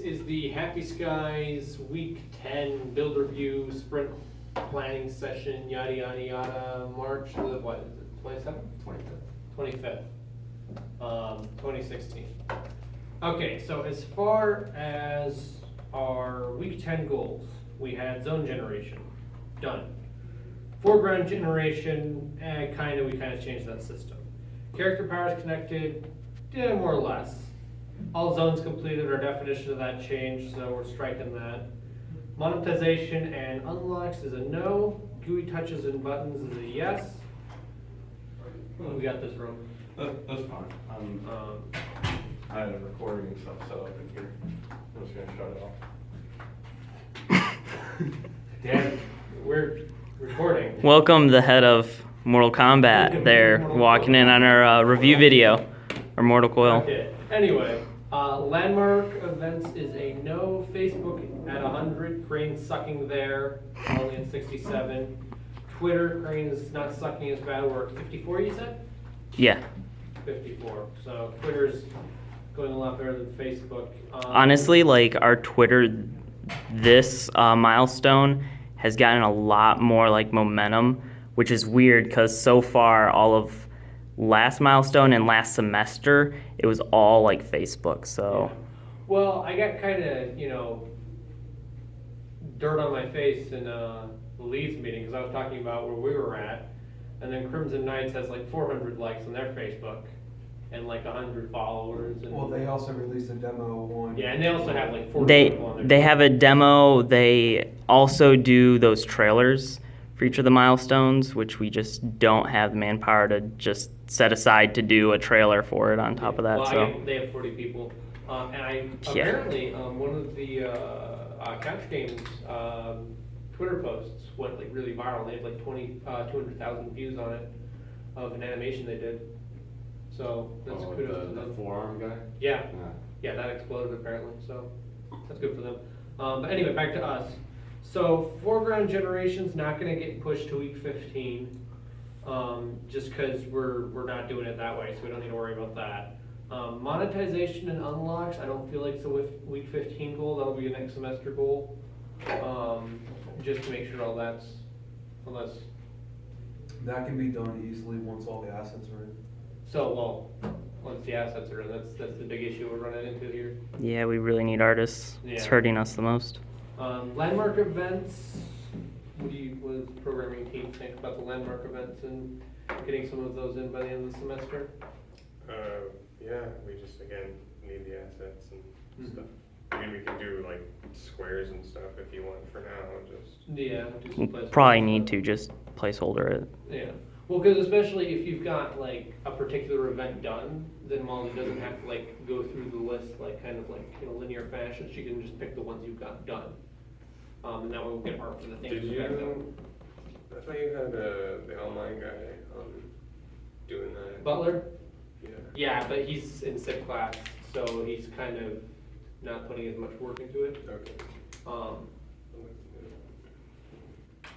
is the Happy Skies Week 10 build review sprint planning session, yada yada yada, March the what is it, 27th? 25th. 2016. Okay, so as far as our Week 10 goals, we had zone generation, done. Foreground generation, we kind of changed that system. Character powers connected, more or less. All zones completed, our definition of that changed, so we're striking that. Monetization and unlocks is a no. GUI touches and buttons is a yes. We got this wrong. That's fine. I had a recording and stuff set up in here. I'm just gonna shut it off. Damn, we're recording. Welcome, the head of Mortal Kombat. There, walking in on our review video, or Mortal Coil. Okay. Anyway, landmark events is a no. Facebook at 100. Crane sucking there, only at 67. Twitter, Crane is not sucking as bad. We're at 54. You said? Yeah. 54. So Twitter's going a lot better than Facebook. Honestly, like our Twitter, this milestone has gotten a lot more like momentum, which is weird because so far all of last milestone and last semester it was all like Facebook. So. Yeah. Well, I got kind of dirt on my face in the Leeds meeting because I was talking about where we were at, and then Crimson Knights has like 400 likes on their Facebook and like 100 followers. And well, they also released a demo one. Yeah, and they also have like 40 people on their They have a demo. They also do those trailers for each of the milestones, which we just don't have the manpower to just set aside to do a trailer for it on top of that. Well, they have 40 people. And apparently one of the Couch Games Twitter posts went like really viral. They had like 200,000 views on it of an animation they did. So that's kudos to them. The forearm guy? Yeah, that exploded apparently. So that's good for them. But anyway, back to us. So foreground generation's not going to get pushed to week 15, just because we're not doing it that way, so we don't need to worry about that. Monetization and unlocks, I don't feel like it's a week 15 goal. That'll be a next semester goal, just to make sure all that's, unless. That can be done easily once all the assets are in. So, well, once the assets are in, that's the big issue we're running into here. Yeah, we really need artists. It's Yeah. hurting us the most. Landmark events, what does the programming team think about the landmark events and getting some of those in by the end of the semester? Yeah, we just again need the assets and stuff. I mean, we can do like squares and stuff if you want for now. Just Yeah, do some We'll placeholder probably stuff. need to just placeholder it. Yeah, well, because especially if you've got like a particular event done, then Molly doesn't have to like go through the list like kind of like in a linear fashion. She can just pick the ones you've got done, and that way we'll get art for the things. did we've got done. you? I thought you had the online guy doing that. Butler? Yeah. Yeah, but he's in SIP class, so he's kind of not putting as much work into it. Okay.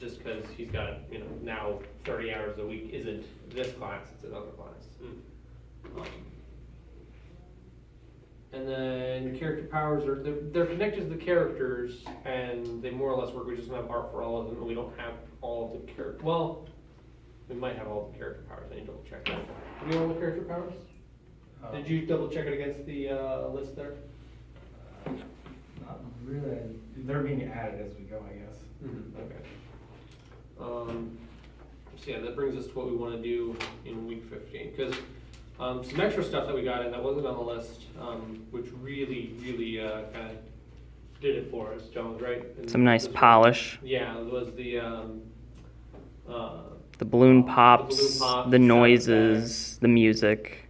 Just because he's got, now 30 hours a week isn't this class, it's another class. And then character powers they're connected to the characters, and they more or less work. We just don't have art for all of them, and we don't have all of the character. Well, we might have all the character powers. I need to double check that. Do we have all the character powers? Did you double check it against the list there? Not really. They're being added as we go, I guess. Okay. So yeah, that brings us to what we want to do in week 15, because some extra stuff that we got in that wasn't on the list, which really kind of did it for us. John was right. And Some nice polish. Yeah, it was the balloon pops, pops, the sound noises, the music.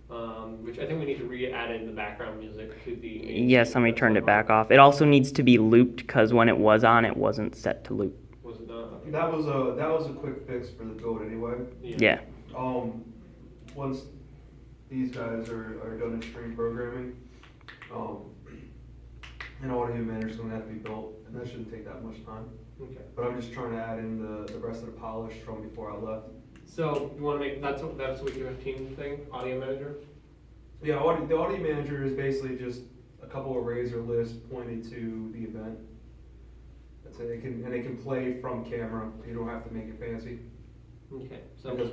which I think we need to re-add in the background music to the. Yes, somebody turned it back off. It also needs to be looped because when it was on, it wasn't set to loop. Was it not? Okay. That was a quick fix for the build anyway. Yeah. Once these guys are done in stream programming, an audio manager's gonna have to be built, and that shouldn't take that much time. Okay. But I'm just trying to add in the rest of the polish from before I left. So you want to make that's a week 15 thing, audio manager? Yeah, the audio manager is basically just a couple of razor lists pointed to the event. That's it. It can play from camera. You don't have to make it fancy. Okay, so, Because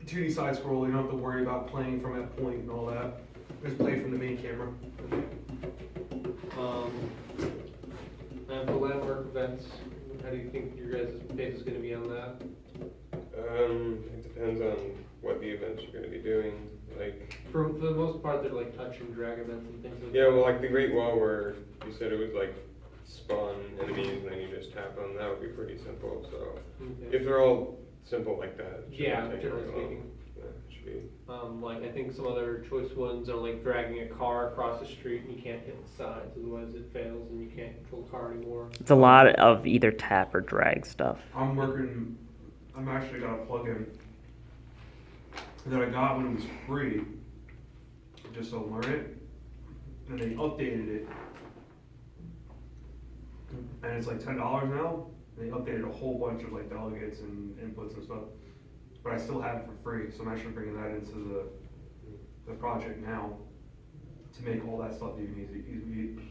2D side scroll, you don't have to worry about playing from that point and all that. Just play from the main camera. and for landmark events, how do you think your guys' pace is gonna be on that? It depends on what the events you're gonna be doing, like, For the most part, they're like touch and drag events and things like that. yeah, well, like the Great Wall where you said it was like spawn enemies and then you just tap them, that would be pretty simple, so. Okay. If they're all simple like that, it Yeah, shouldn't take generally very long. speaking. Yeah, it should be. Like I think some other choice ones are like dragging a car across the street and you can't hit the sides, otherwise it fails and you can't control the car anymore. It's a lot of either tap or drag stuff. I'm actually got a plugin that I got when it was free, just to learn it, and they updated it, and it's like $10 now. They updated a whole bunch of like delegates and inputs and stuff, but I still have it for free, so I'm actually bringing that into the project now to make all that stuff even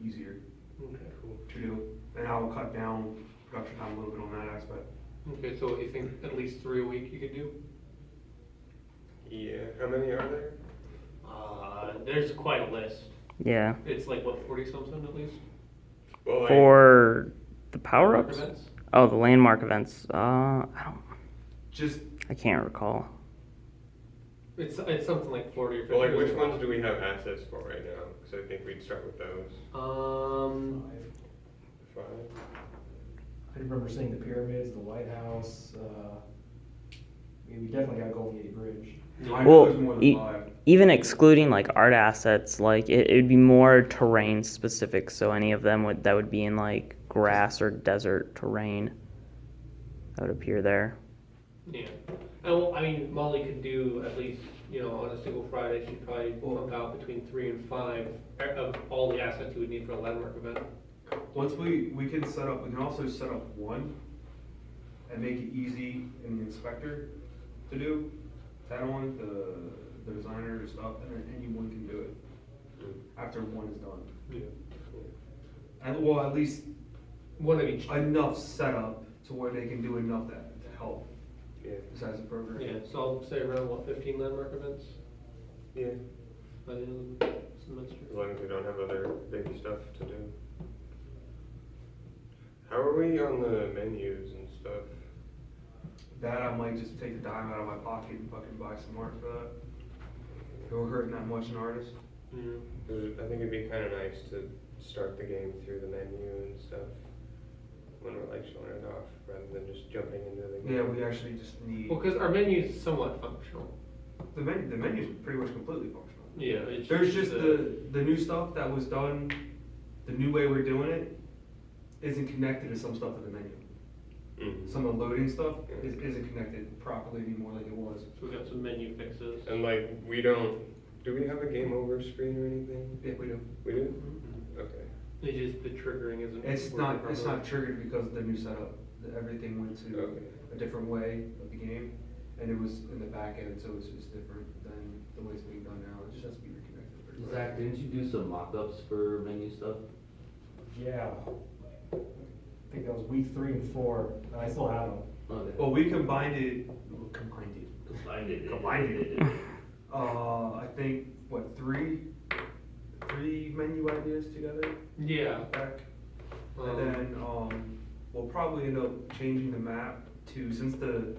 easier Okay, cool. to do, and I will cut down production time a little bit on that aspect. Okay, so you think at least 3 a week you could do? Yeah, how many are there? There's quite a list. Yeah. It's like what, 40 something at least? Well, like, For the power-ups? Events? Oh, the landmark events. Just I can't recall. It's something like 40 or 50. well, like which ones do we have assets for right now? Because I think we'd start with those. 5? I remember seeing the pyramids, the White House, we definitely got Golden Gate Bridge. I know there's more Well, than 5. even excluding like art assets, like it would be more terrain specific. So any of them that would be in like grass or desert terrain that would appear there. Yeah. Well, I mean, Molly could do at least, on a single Friday, she'd probably pump out between 3 and 5 of all the assets you would need for a landmark event. Once we can also set up one and make it easy in the inspector to do. That one, the designer and stuff, and then anyone can do it after one is done. Yeah. And well, at least One of each. enough setup to where they can do enough to help Yeah. besides the program. Yeah, so I'll say around, 15 landmark events Yeah. by the end of the semester. As long as we don't have other big stuff to do. How are we on the menus and stuff? That I might just take a dime out of my pocket and fucking buy some art for that. If we're hurting that much an artist. Mm. 'Cause I think it'd be kind of nice to start the game through the menu and stuff when we're like showing it off, rather than just jumping into the game. Yeah, we actually just need, Well, because our menu is somewhat functional. the menu's pretty much completely functional. Yeah, it's There's just the new stuff that was done, the new way we're doing it, isn't connected to some stuff in the menu. Mhm. Some of the loading stuff isn't connected properly anymore like it was. So we've got some menu fixes. And like, do we have a game over screen or anything? Yeah, we do. We do? Mhm. Okay. It's just the triggering isn't. It's working not properly. triggered because of the new setup. Everything went to Okay. a different way of the game, and it was in the back end, so it's just different than the way it's being done now. It just has to be reconnected. Zach, didn't you do some mock-ups for menu stuff? Yeah. I think that was week 3 and 4, and I still have them. Okay. Well, we combined it. I think what three menu ideas together. Yeah. Back. And then we'll probably end up changing the map to, since the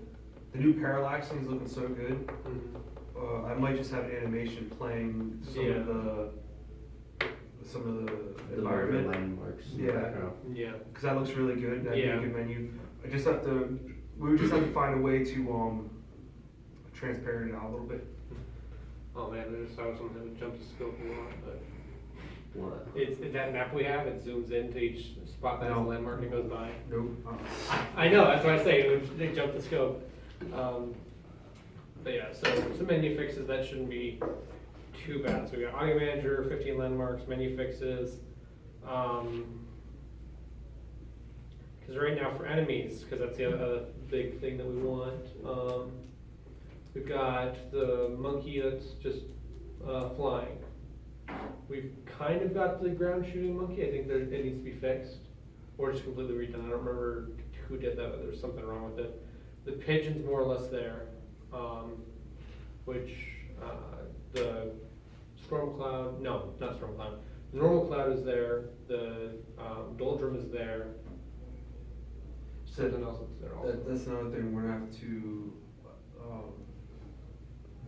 new parallaxing is looking so good. Mhm. I might just have animation playing some Yeah. of the The environment. landmarks in the Yeah. background. Yeah. Because that looks really good. That'd Yeah. be a good menu. We would just have to find a way to transparent it out a little bit. Oh man, I just saw something that would jump the scope a lot, but What? it's that map we have. It zooms into each spot that has a No. landmark and goes by. Nope. I know, that's what I say. They jump the scope. But yeah, so some menu fixes that shouldn't be too bad. So we got audio manager, 15 landmarks, menu fixes. Because right now for enemies, because that's the other big thing that we want. We've got the monkey that's just flying. We've kind of got the ground shooting monkey. I think that it needs to be fixed or just completely redone. I don't remember who did that, but there's something wrong with it. The pigeon's more or less there, which the storm cloud, no, not storm cloud. The normal cloud is there. The doldrum is there. Something else is there also. That's another thing, we're gonna have to,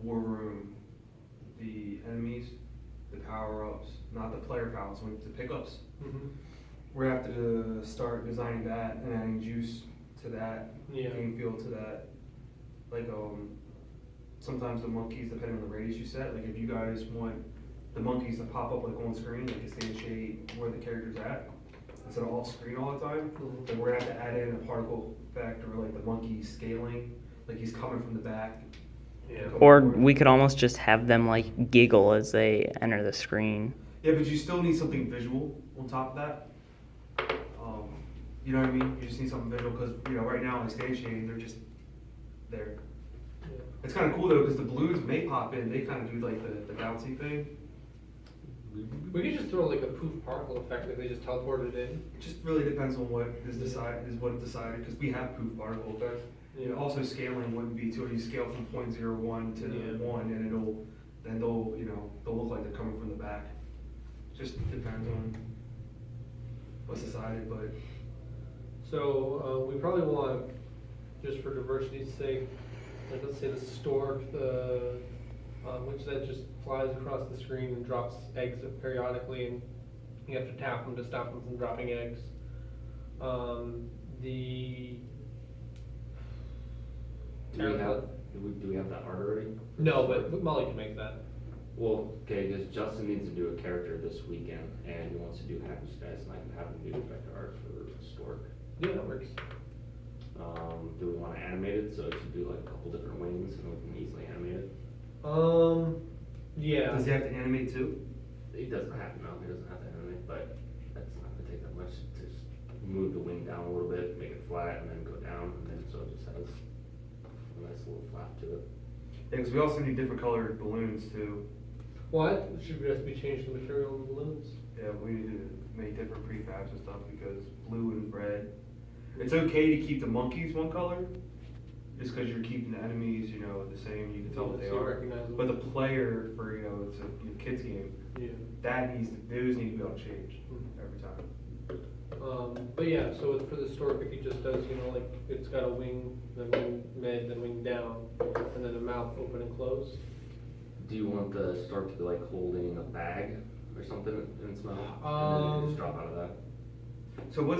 war room the enemies, the power-ups, not the player powers, the pickups. Mhm. We're gonna have to start designing that and adding juice to that, Yeah. game feel to that. Like, sometimes the monkeys, depending on the radius you set, like if you guys want the monkeys to pop up like on screen, like instantiate where the character's at, instead of off screen all the time, Mhm. then we're gonna have to add in a particle effect or like the monkey scaling, like he's coming from the back. Yeah. Or we could almost just have them like giggle as they enter the screen. Yeah, but you still need something visual on top of that. You know what I mean? You just need something visual because, you know, right now instantiating, they're just there. Yeah. It's kind of cool though because the balloons, when they pop in, they kind of do like the bouncy thing. We could just throw like a poof particle effect if they just teleported in. It just really depends on what is decided because we have poof particle effects. Yeah. Also scaling wouldn't be too, you scale from 0.01 to Yeah. 1 and they'll look like they're coming from the back. Just depends on what's decided, but So we probably want, just for diversity's sake, like let's say the stork, which that just flies across the screen and drops eggs periodically, and you have to tap them to stop them from dropping eggs. The Do we have that art already? no, but Molly can make that. Well, okay, because Justin needs to do a character this weekend, and he wants to do happenstance, and I can have him do vector art for Stork. Yeah, that works. Do we want to animate it, so it should do like a couple different wings, and we can easily animate it? Yeah. does he have to animate too? He doesn't have to, no, he doesn't have to animate, but that's not gonna take that much, just move the wing down a little bit, make it flat, and then go down, and then so it just has a nice little flap to it. Yeah, because we also need different colored balloons too. What? Should we have to be changed the material of the balloons? Yeah, we need to make different prefabs and stuff because blue and red. It's okay to keep the monkeys one color, just because you're keeping the enemies, you know, the same. You can tell what they So are. recognizable. But the player, for it's a kids game. Yeah. Those need to be able to change Mhm. every time. But yeah, so for the stork, if he just does, you know, like it's got a wing, then wing mid, then wing down, and then a mouth open and closed. Do you want the Stork to be like holding a bag or something in its mouth? And then you just drop out of that? So what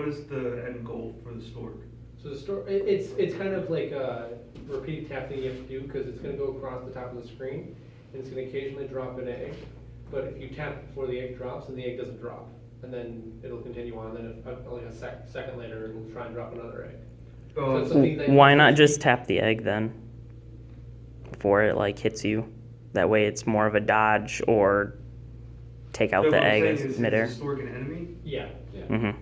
is the end goal for the stork? So the stork, it's kind of like a repeating tap thing you have to do because it's going to go across the top of the screen, and it's going to occasionally drop an egg. But if you tap before the egg drops, and the egg doesn't drop, and then it'll continue on. Then like a second later, it'll try and drop another egg. So it's something that Why not just tap the egg then? Before it like hits you. That way it's more of a dodge or take out No, the what I'm egg saying as is midair. the stork an enemy? Yeah. Yeah. Mm-hmm.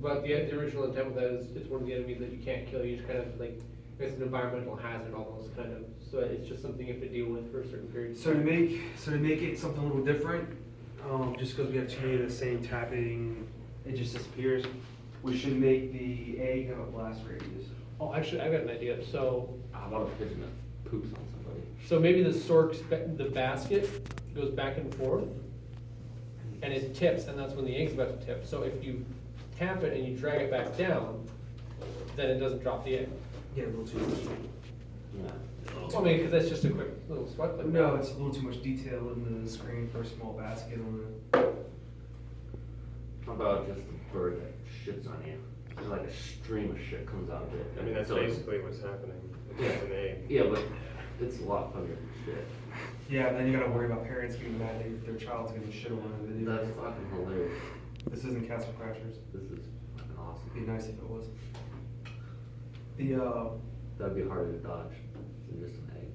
But the original intent with that is it's one of the enemies that you can't kill. You just kind of like it's an environmental hazard almost kind of. So it's just something you have to deal with for a certain period of So to time. make it something a little different, just because we have too many of the same tapping, it just disappears. We should make the egg have a blast radius. Oh, actually, I've got an idea. So How about a pigeon that poops on somebody? So maybe the stork's, the basket goes back and forth, and it tips, and that's when the egg's about to tip. So if you tap it and you drag it back down, then it doesn't drop the egg. Yeah, a little too much. Yeah. Well, I mean, because that's just a quick little swipe like No, that. it's a little too much detail in the screen for a small basket on the. How about just a bird that shits on you? Just like a stream of shit comes out of it. I mean, that's So- basically what's happening. It's just an egg. Yeah, but it's a lot funnier than shit. Yeah, then you gotta worry about parents getting mad if their child's getting shit on in a video. That's fucking hilarious. This isn't Castle Crashers. This is fucking awesome. It'd be nice if it was. That'd be harder to dodge than just an egg.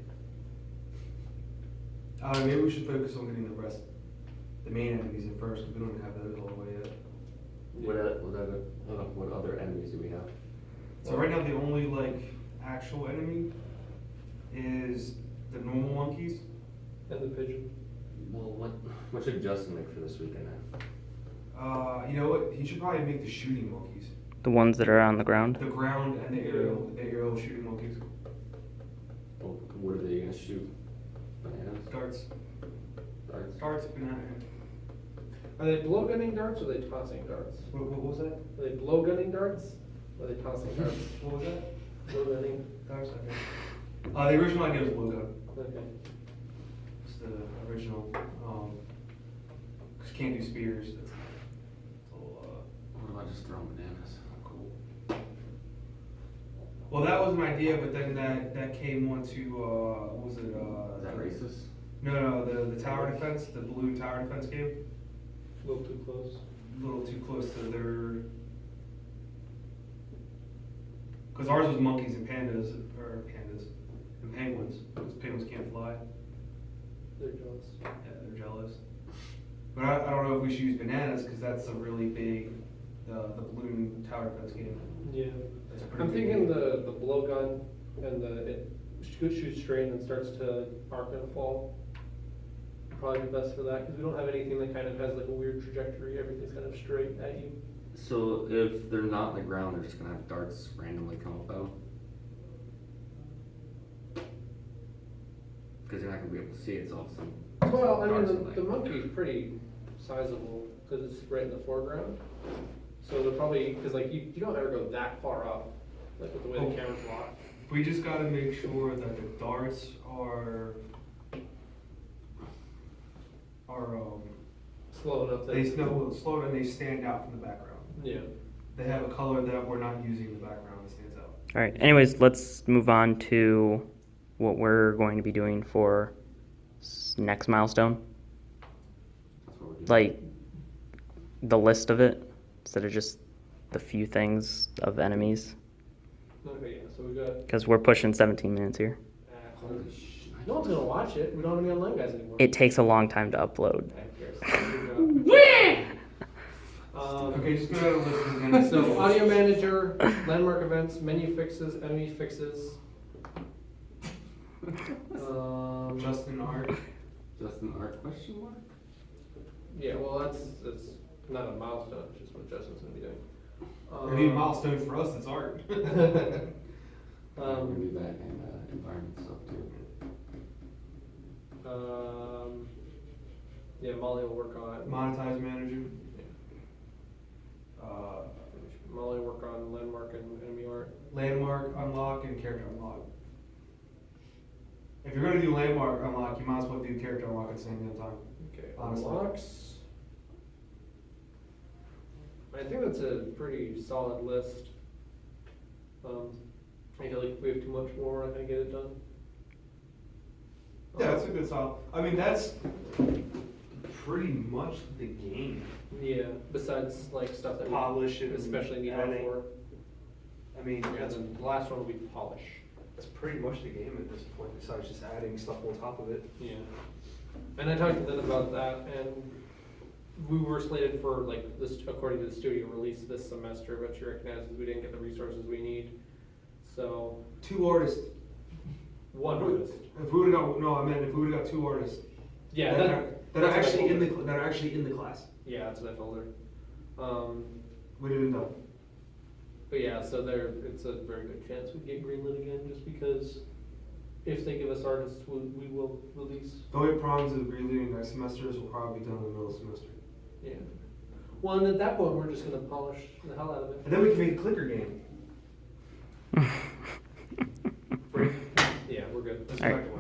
Maybe we should focus on getting the main enemies in first, because we don't have those all the way yet. What other enemies do we have? So right now, the only like actual enemy is the normal monkeys. And the pigeon. Well, what should Justin make for this weekend then? You know what? He should probably make the shooting monkeys. The ones that are on the ground. The ground and the aerial shooting monkeys. Well, what are they gonna shoot? Bananas? Darts. Darts? Darts, banana. Are they blowgunning darts or are they tossing darts? What was that? Are they blowgunning darts or are they tossing darts? What was that? Blowgunning. Darts, okay. The original idea was blue gun. Okay. It's the original, 'cause you can't do spears. That's a little, What about just throwing bananas? Cool. Well, that was an idea, but then that came onto, what was it, Is that racist? No, the tower defense, the blue tower defense game. A little too close. A little too close to their. Because ours was monkeys and pandas, and penguins, because penguins can't fly. They're jealous. Yeah, they're jealous. But I don't know if we should use bananas, because that's a really big, the balloon tower defense game. Yeah. That's a pretty I'm big thinking game. the blowgun and it shoots straight and then starts to arc and fall. Probably be best for that, because we don't have anything that kind of has like a weird trajectory, everything's kind of straight at you. So if they're not on the ground, they're just gonna have darts randomly come up out? Because you're not gonna be able to see it, it's all some. Well, I mean, darts and the like- monkey's pretty sizable, because it's right in the foreground. So they're probably, because like you don't ever go that far up, like with the way Oh. the camera's locked. We just gotta make sure that the darts are, Slow enough that. they slow and they stand out from the background. Yeah. They have a color that we're not using in the background that stands out. All right. Anyways, let's move on to what we're going to be doing for next milestone. That's what we're doing. Like the list of it instead of just the few things of enemies. Okay, yeah, so we got. Because we're pushing 17 minutes here. Holy sh! No one's gonna watch it, we don't have any online guys anymore. It takes a long time to upload. Okay, just go down the list and then. So audio manager, landmark events, menu fixes, enemy fixes. Justin Art. Justin Art question mark? Yeah, well, that's not a milestone, it's just what Justin's gonna be doing. It'd be a milestone for us, it's art. We're gonna do that and environment stuff too. Yeah, Molly will work on. Monetize manager. Molly will work on landmark and enemy art. Landmark unlock and character unlock. If you're gonna do landmark unlock, you might as well do character unlock at the same damn time. Okay, Honestly. unlocks. I think that's a pretty solid list. I feel like if we have too much more, we're not gonna get it done. Yeah, that's a good style. I mean, that's pretty much the game. Yeah, besides like stuff that Polish we and especially need help adding. for. I mean, Yeah, that's, then the last one will be polish. that's pretty much the game at this point, besides just adding stuff on top of it. Yeah. And I talked to Lynn about that, and we were slated for like this, according to the studio, release this semester, but she recognizes we didn't get the resources we need. So, 2 artists. one artist. If we would've got, no, I meant if we would've got 2 artists. Yeah, that that, are that's what I actually told in her. that are actually in the class. Yeah, that's what I told her. We didn't know. But yeah, so it's a very good chance we get greenlit again, just because if they give us artists, we will release. The only problems with releading next semester is we'll probably be done in the middle of the semester. Yeah. Well, and at that point, we're just gonna polish the hell out of it. And then we can make a clicker game. Break. Yeah, we're good. Let's go All back right. to